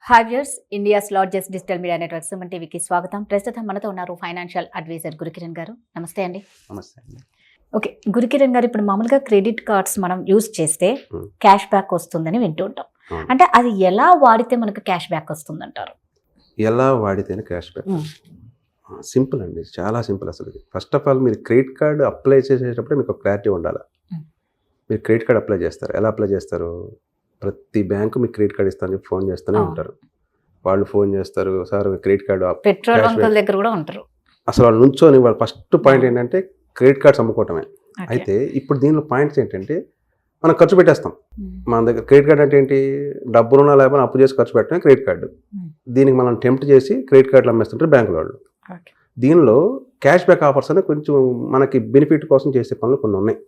Hi viewers, India's largest digital media network SumanTVకి స్వాగతం. ప్రస్తుతం మనతో ఉన్నారు ఫైనాన్షియల్ అడ్వైజర్ గురుకిరణ్ గారు. నమస్తే అండి. నమస్తే అండి. ఓకే, గురుకిరణ్ గారు, ఇప్పుడు మామూలుగా క్రెడిట్ కార్డ్స్ మనం యూజ్ చేస్తే క్యాష్ బ్యాక్ వస్తుందని వింటూ ఉంటాం. అంటే అది ఎలా వాడితే మనకు క్యాష్ బ్యాక్ వస్తుందంటారు? ఎలా వాడితేనే క్యాష్ బ్యాక్? సింపుల్ అండి, చాలా సింపుల్. అసలు ఫస్ట్ ఆఫ్ ఆల్ మీరు క్రెడిట్ కార్డ్ అప్లై చేసేటప్పుడు మీకు క్లారిటీ ఉండాలి. మీరు క్రెడిట్ కార్డ్ అప్లై చేస్తారు, ఎలా అప్లై చేస్తారు? ప్రతి బ్యాంకు మీకు క్రెడిట్ కార్డ్ ఇస్తాను చెప్పి ఫోన్ చేస్తూనే ఉంటారు. వాళ్ళు ఫోన్ చేస్తారు, సార్ క్రెడిట్ కార్డు పెట్రోల్ బంకుల దగ్గర కూడా ఉంటారు. అసలు వాళ్ళు నుంచొని వాళ్ళ ఫస్ట్ పాయింట్ ఏంటంటే క్రెడిట్ కార్డ్స్ అమ్ముకోవటమే. అయితే ఇప్పుడు దీనిలో పాయింట్స్ ఏంటంటే మనం ఖర్చు పెట్టేస్తాం. మన దగ్గర క్రెడిట్ కార్డ్ అంటే ఏంటి? డబ్బులున్నా లేకపోతే అప్పు చేసి ఖర్చు పెట్టడమే క్రెడిట్ కార్డు. దీనికి మనం టెంప్ట్ చేసి క్రెడిట్ కార్డులు అమ్మేస్తుంటారు బ్యాంకుల వాళ్ళు. దీనిలో క్యాష్ బ్యాక్ ఆఫర్స్ అనేది కొంచెం మనకి బెనిఫిట్ కోసం చేసే పనులు కొన్ని ఉన్నాయి.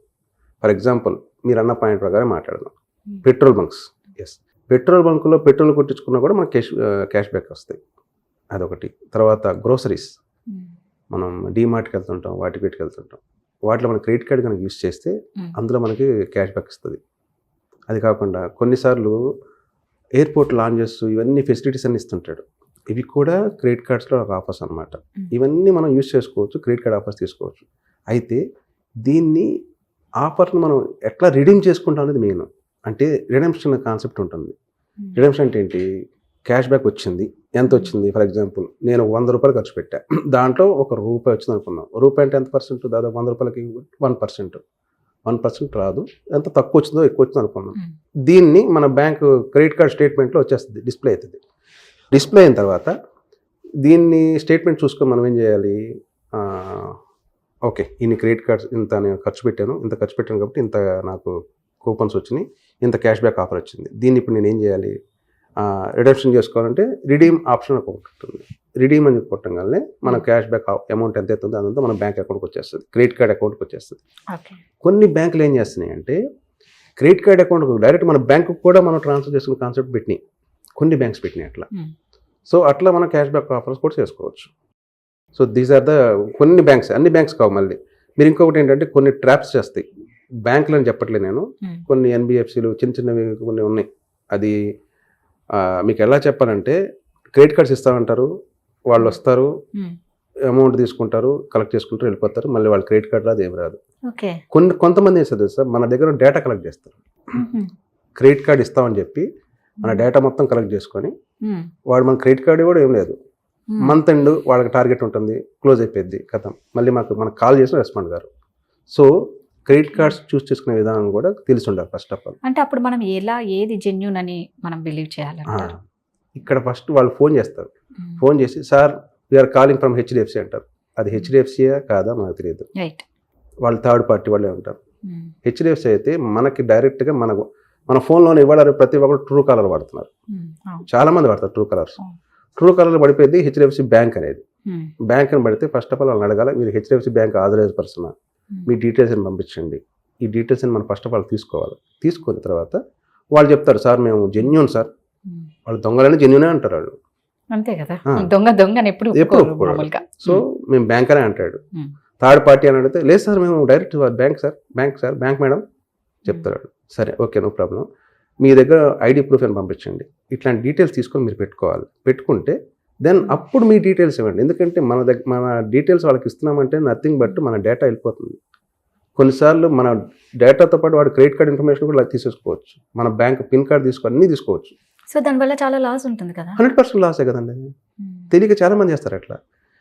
ఫర్ ఎగ్జాంపుల్ మీరు అన్న పాయింట్ ప్రకారం మాట్లాడదాం. పెట్రోల్ బంక్స్, పెట్రోల్ బంకులో పెట్రోల్ కొట్టించుకున్నా కూడా మనకి క్యాష్ బ్యాక్ వస్తాయి, అదొకటి. తర్వాత గ్రోసరీస్, మనం డీమార్ట్కి వెళ్తుంటాం, వాటికి వీటికి వెళ్తుంటాం, వాటిలో మన క్రెడిట్ కార్డ్ కనుక యూజ్ చేస్తే అందులో మనకి క్యాష్ బ్యాక్ వస్తుంది. అది కాకుండా కొన్నిసార్లు ఎయిర్పోర్ట్ లాంజెస్ ఇవన్నీ ఫెసిలిటీస్ అన్ని ఇస్తుంటాడు, ఇవి కూడా క్రెడిట్ కార్డ్స్లో ఒక ఆఫర్స్ అనమాట. ఇవన్నీ మనం యూజ్ చేసుకోవచ్చు, క్రెడిట్ కార్డ్ ఆఫర్స్ తీసుకోవచ్చు. అయితే దీన్ని ఆఫర్ని మనం ఎట్లా రిడీమ్ చేసుకుంటాం అనేది మెయిన్. అంటే రిడెంప్షన్ కాన్సెప్ట్ ఉంటుంది. రిడెంప్షన్ అంటే ఏంటి? క్యాష్ బ్యాక్ వచ్చింది, ఎంత వచ్చింది? ఫర్ ఎగ్జాంపుల్ నేను 100 రూపాయలు ఖర్చు పెట్టా, దాంట్లో ₹1 వచ్చింది అనుకున్నాం. రూపాయి అంటే ఎంత పర్సెంట్? దాదాపు 100 రూపాయలకి 1% రాదు, ఎంత తక్కువ వచ్చిందో ఎక్కువ వచ్చిందో అనుకున్నాం. దీన్ని మన బ్యాంకు క్రెడిట్ కార్డ్ స్టేట్మెంట్లో వచ్చేస్తుంది, డిస్ప్లే అవుతుంది. డిస్ప్లే అయిన తర్వాత దీన్ని స్టేట్మెంట్ చూసుకొని మనం ఏం చేయాలి? ఓకే, ఇన్ని క్రెడిట్ కార్డ్స్ ఇంత నేను ఖర్చు పెట్టాను కాబట్టి ఇంత నాకు కూపన్స్ వచ్చినాయి, ఇంత క్యాష్ బ్యాక్ ఆఫర్ వచ్చింది. దీన్ని ఇప్పుడు నేను ఏం చేయాలి? రిడెంప్షన్ చేసుకోవాలంటే రిడీమ్ ఆప్షన్ ఒకటి ఉంటుంది. రిడీమ్ అని కొట్టగానే మన క్యాష్ బ్యాక్ అమౌంట్ ఎంత అవుతుందో అదంతా మన బ్యాంక్ అకౌంట్కి వచ్చేస్తుంది, క్రెడిట్ కార్డ్ అకౌంట్కి వచ్చేస్తుంది. కొన్ని బ్యాంకులు ఏం చేస్తున్నాయి అంటే క్రెడిట్ కార్డ్ అకౌంట్కి డైరెక్ట్ మన బ్యాంకుకి కూడా మనం ట్రాన్స్ఫర్ చేసుకునే కాన్సెప్ట్ పెట్టినాయి, కొన్ని బ్యాంక్స్ పెట్టినాయి అట్లా. సో అట్లా మనం క్యాష్ బ్యాక్ ఆఫర్స్ కూడా చేసుకోవచ్చు. సో దీస్ ఆర్ ద కొన్ని బ్యాంక్స్, అన్ని బ్యాంక్స్ కావు. మళ్ళీ మీరు ఇంకొకటి ఏంటంటే కొన్ని ట్రాప్స్ చేస్తాయి. బ్యాంకులు అని చెప్పట్లేదు నేను, కొన్ని NBFCలు చిన్నవి కొన్ని ఉన్నాయి. అది మీకు ఎలా చెప్పాలంటే క్రెడిట్ కార్డ్స్ ఇస్తామంటారు, వాళ్ళు వస్తారు, అమౌంట్ తీసుకుంటారు, కలెక్ట్ చేసుకుంటారు, వెళ్ళిపోతారు. మళ్ళీ వాళ్ళ క్రెడిట్ కార్డు రాదు, ఏమి రాదు. కొంతమంది చేస్తారు సార్, మన దగ్గర డేటా కలెక్ట్ చేస్తారు. క్రెడిట్ కార్డు ఇస్తామని చెప్పి మన డేటా మొత్తం కలెక్ట్ చేసుకొని వాడు మన క్రెడిట్ కార్డు కూడా ఏం లేదు, మంత్ ఎండ్ వాళ్ళకి టార్గెట్ ఉంటుంది, క్లోజ్ అయిపోయింది, కథం. మళ్ళీ మనకు కాల్ చేసిన రెస్పాండ్ గారు. సో క్రెడిట్ కార్డ్స్ చూస్ చేసుకునే విధానం కూడా తెలిసి ఉండాలి ఫస్ట్ ఆఫ్ ఆల్. అంటే అప్పుడు మనం ఏది జెన్యూన్ అని మనం బిలీవ్ చేయాలి? ఇక్కడ ఫస్ట్ వాళ్ళు ఫోన్ చేస్తారు, ఫోన్ చేసి sir we're calling from HDFC అంటారు. అది HDFCయా కాదా మనకు తెలియదు, వాళ్ళు థర్డ్ పార్టీ వాళ్ళే ఉంటారు. HDFC అయితే మనకి డైరెక్ట్గా మన ఫోన్లోనే ఇవ్వాలి. ప్రతి ఒక్కరు ట్రూ కాలర్ వాడుతున్నారు, చాలా మంది వాడతారు ట్రూ కలర్స్. ట్రూ కలర్లో పడిపోయింది HDFC బ్యాంక్ అనేది. బ్యాంక్ అని పడితే ఫస్ట్ ఆఫ్ ఆల్ వాళ్ళని అడగాలి, మీరు HDFC బ్యాంక్ ఆథరైజ్ పర్సన్, మీ డీటెయిల్స్ని పంపించండి. ఈ డీటెయిల్స్ని మనం ఫస్ట్ ఆఫ్ ఆల్ తీసుకోవాలి. తీసుకున్న తర్వాత వాళ్ళు చెప్తారు సార్ మేము జెన్యూన్ సార్, వాళ్ళు దొంగలని జెన్యూనే అంటారు వాళ్ళు, అంతే కదా. ఎప్పుడు సో మేము బ్యాంక్ అనే అంటాడు. థర్డ్ పార్టీ అని అడిగితే లేదు సార్ మేము డైరెక్ట్ బ్యాంక్ మేడం చెప్తారు. సరే ఓకే, నో ప్రాబ్లం, మీ దగ్గర ID ప్రూఫ్ అని పంపించండి. ఇట్లాంటి డీటెయిల్స్ తీసుకొని మీరు పెట్టుకోవాలి. పెట్టుకుంటే దెన్ అప్పుడు మీ డీటెయిల్స్ ఇవ్వండి. ఎందుకంటే మన డీటెయిల్స్ వాళ్ళకి ఇస్తున్నామంటే నథింగ్ బట్ మన డేటా వెళ్ళిపోతుంది. కొన్నిసార్లు మన డేటాతో పాటు వాడు క్రెడిట్ కార్డ్ ఇన్ఫర్మేషన్ కూడా తీసేసుకోవచ్చు, మన బ్యాంక్ పిన్ కార్డ్ అన్నీ తీసుకోవచ్చు. సో దానివల్ల చాలా లాస్ ఉంటుంది కదా. 100% లాసే కదండి. తెలియక చాలా మంది చేస్తారు అట్లా.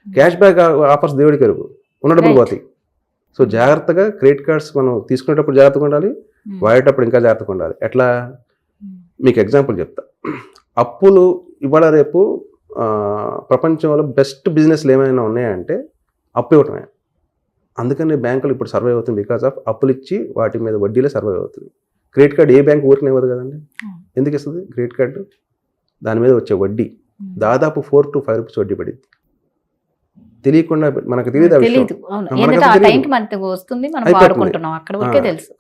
క్యాష్ బ్యాక్ ఆఫర్స్ దేవుడికి ఎరుగు, ఉన్న డబ్బులు పోతాయి. సో జాగ్రత్తగా క్రెడిట్ కార్డ్స్ మనం తీసుకునేటప్పుడు జాగ్రత్తగా ఉండాలి, వాడేటప్పుడు ఇంకా జాగ్రత్తగా ఉండాలి. ఎట్లా? మీకు ఎగ్జాంపుల్ చెప్తా. అప్పులు ఇవాళ రేపు ప్రపంచంలో బెస్ట్ బిజినెస్లు ఏమైనా ఉన్నాయంటే అప్పు ఇవ్వటమే. అందుకని బ్యాంకులు ఇప్పుడు సర్వైవ్ అవుతుంది, బికాస్ ఆఫ్ అప్పులు ఇచ్చి వాటి మీద వడ్డీలే సర్వైవ్ అవుతుంది. క్రెడిట్ కార్డు ఏ బ్యాంక్ ఊరికి ఇవ్వదు కదండి. ఎందుకు ఇస్తుంది క్రెడిట్ కార్డు? దాని మీద వచ్చే వడ్డీ దాదాపు 4 to 5 రూపీస్ వడ్డీ పడింది. తెలియకుండా మనకు తెలియదు,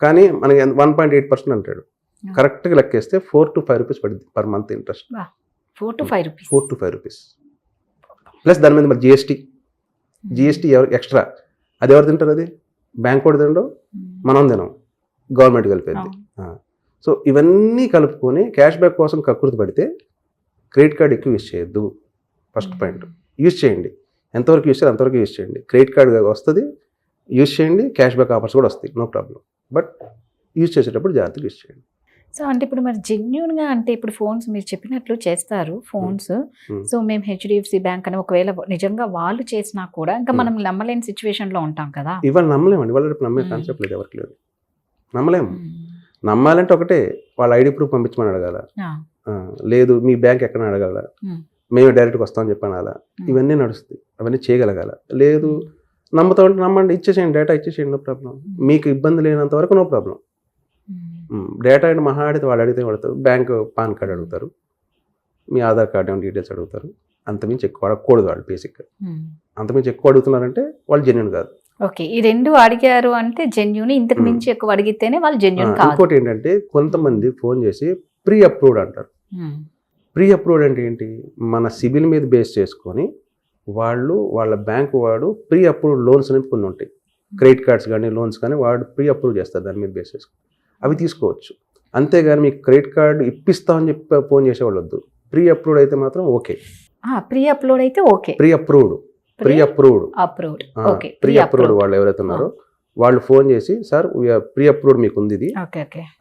కానీ మనకి 1.8% అంటాడు. కరెక్ట్గా లెక్కేస్తే 4 to 5 రూపీస్ పడింది per month interest. 4 to 5 rupees plus దాని మీద మరి జిఎస్టీ ఎక్స్ట్రా. అది ఎవరు తింటారు? అది బ్యాంక్ కూడా తినడం, మనం తినం, గవర్నమెంట్ కలిపేది. సో ఇవన్నీ కలుపుకొని క్యాష్ బ్యాక్ కోసం కకృతి పడితే క్రెడిట్ కార్డ్ ఎక్కువ యూజ్ చేయొద్దు. ఫస్ట్ పాయింట్, యూజ్ చేయండి, ఎంతవరకు యూజ్ చేయాలి అంతవరకు యూజ్ చేయండి. క్రెడిట్ కార్డ్ వస్తుంది, యూజ్ చేయండి, క్యాష్ బ్యాక్ ఆఫర్స్ కూడా వస్తాయి, నో ప్రాబ్లం. బట్ యూజ్ చేసేటప్పుడు జాగ్రత్తగా యూజ్ చేయండి. సో అంటే ఇప్పుడు మరి జెన్యూన్గా అంటే ఇప్పుడు ఫోన్స్ మీరు చెప్పినట్లు చేస్తారు ఫోన్స్. సో మేము హెచ్డిఎఫ్సి బ్యాంక్ అని ఒకవేళ నిజంగా వాళ్ళు చేసినా కూడా ఇంకా మనం నమ్మలేని సిచ్యువేషన్లో ఉంటాం కదా. ఇవాళ నమ్మలేమండి, ఇవాళ రేపు నమ్మే కాన్సెప్ట్ లేదు, ఎవరికి లేదు, నమ్మలేము. నమ్మాలంటే ఒకటే, వాళ్ళ ఐడి ప్రూఫ్ పంపించమని అడగాల, లేదు మీ బ్యాంక్ ఎక్కడ అడగాల, మేము డైరెక్ట్గా వస్తామని చెప్పాను అలా, ఇవన్నీ నడుస్తాయి, అవన్నీ చేయగలగాల. లేదు నమ్ముతామంటే నమ్మండి, ఇచ్చేసేయండి, డేటా ఇచ్చేసేయండి, నో ప్రాబ్లం. మీకు ఇబ్బంది లేనంత వరకు నో ప్రాబ్లం. డేటా అంటే మహా అడిగితే వాళ్ళు అడిగితే పడతారు, బ్యాంక్ పాన్ కార్డ్ అడుగుతారు, మీ ఆధార్ కార్డ్ ఏమైనా డీటెయిల్స్ అడుగుతారు, అంతమించి ఎక్కువ అడగకూడదు వాళ్ళు. బేసిక్గా అంతమించి ఎక్కువ అడుగుతున్నారంటే వాళ్ళు జెన్యూన్ కాదు. ఓకే, ఈ రెండు అడిగారు అంటే జెన్యూన్, ఇంతకు మించి ఎక్కువ అడిగితేనే వాళ్ళు జెన్యూన్ కాదు. ఇంకోటి ఏంటంటే కొంతమంది ఫోన్ చేసి ప్రీ అప్రూవ్డ్ అంటారు. ప్రీ అప్రూవ్డ్ అంటే ఏంటి, మన సిబిల్ మీద బేస్ చేసుకొని వాళ్ళ బ్యాంకు వాడు ప్రీ అప్రూవ్డ్ లోన్స్ అనేది కొన్ని ఉంటాయి, క్రెడిట్ కార్డ్స్ కానీ లోన్స్ కానీ వాడు ప్రీ అప్రూవ్ చేస్తారు, దాని మీద బేస్ చేసుకొని అవి తీసుకోవచ్చు. అంతేగాని మీకు క్రెడిట్ కార్డు ఇప్పిస్తామని చెప్పి ఫోన్ చేసేవాళ్ళు వద్దు. ప్రీ అప్రూవ్డ్ అయితే మాత్రం ఓకే. ప్రీ అప్లోడ్ అయితే ఓకే. ప్రీ అప్రూవ్డ్ వాళ్ళు ఎవరైతే ఉన్నారో వాళ్ళు ఫోన్ చేసి సార్ ప్రీ అప్రూవ్డ్ మీకు ఉంది ఇది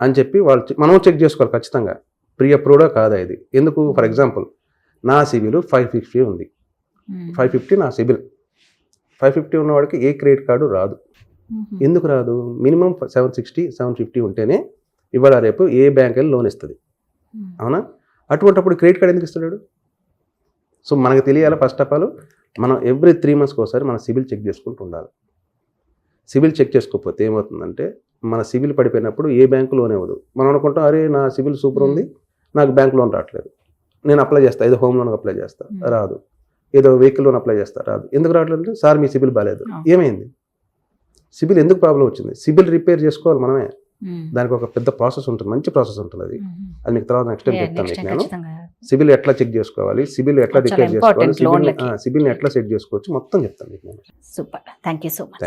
అని చెప్పి వాళ్ళు మనం చెక్ చేసుకోవాలి ఖచ్చితంగా, ప్రీ అప్రూవ్డా కాదా ఇది. ఎందుకు, ఫర్ ఎగ్జాంపుల్ నా సిబిల్ 550 ఉంది, 550 నా సిబిల్, 550 ఉన్నవాడికి ఏ క్రెడిట్ కార్డు రాదు. ఎందుకు రాదు, మినిమం 760 750 ఉంటేనే ఇవాళ రేపు ఏ బ్యాంక్ వెళ్ళి లోన్ ఇస్తుంది, అవునా? అటువంటిప్పుడు క్రెడిట్ కార్డ్ ఎందుకు ఇస్తున్నాడు? సో మనకు తెలియాలి, ఫస్ట్ ఆఫ్ ఆల్ మనం ఎవ్రీ 3 months ఒకసారి మన సిబిల్ చెక్ చేసుకుంటూ ఉండాలి. సిబిల్ చెక్ చేసుకోకపోతే ఏమవుతుందంటే మన సిబిల్ పడిపోయినప్పుడు ఏ బ్యాంకు లోన్ ఇవ్వదు. మనం అనుకుంటాం అరే నా సిబిల్ సూపర్ ఉంది, నాకు బ్యాంక్ లోన్ రావట్లేదు, నేను అప్లై చేస్తాను, ఏదో హోమ్ లోన్ అప్లై చేస్తా, రాదు, ఏదో వెహికల్ లోన్ అప్లై చేస్తా, రాదు. ఎందుకు రావట్లేదు అంటే సార్ మీ సిబిల్ బాగాలేదు. ఏమైంది, సిబిల్ ఎందుకు ప్రాబ్లం వచ్చింది? సిబిల్ రిపేర్ చేసుకోవాలి మనమే, దానికి ఒక పెద్ద ప్రాసెస్ ఉంటుంది, మంచి ప్రాసెస్ ఉంటుంది. అది మీకు తర్వాత నెక్స్ట్ టైం చెప్తాను మీకు నేను. సిబిల్ ఎట్లా చెక్ చేసుకోవాలి, సిబిల్ ఎట్లా రిపేర్ చేసుకోవాలి, సిబిల్ ఎట్లా సెట్ చేసుకోవచ్చు మొత్తం చెప్తాను మీకు నేను. Super, thank you so much.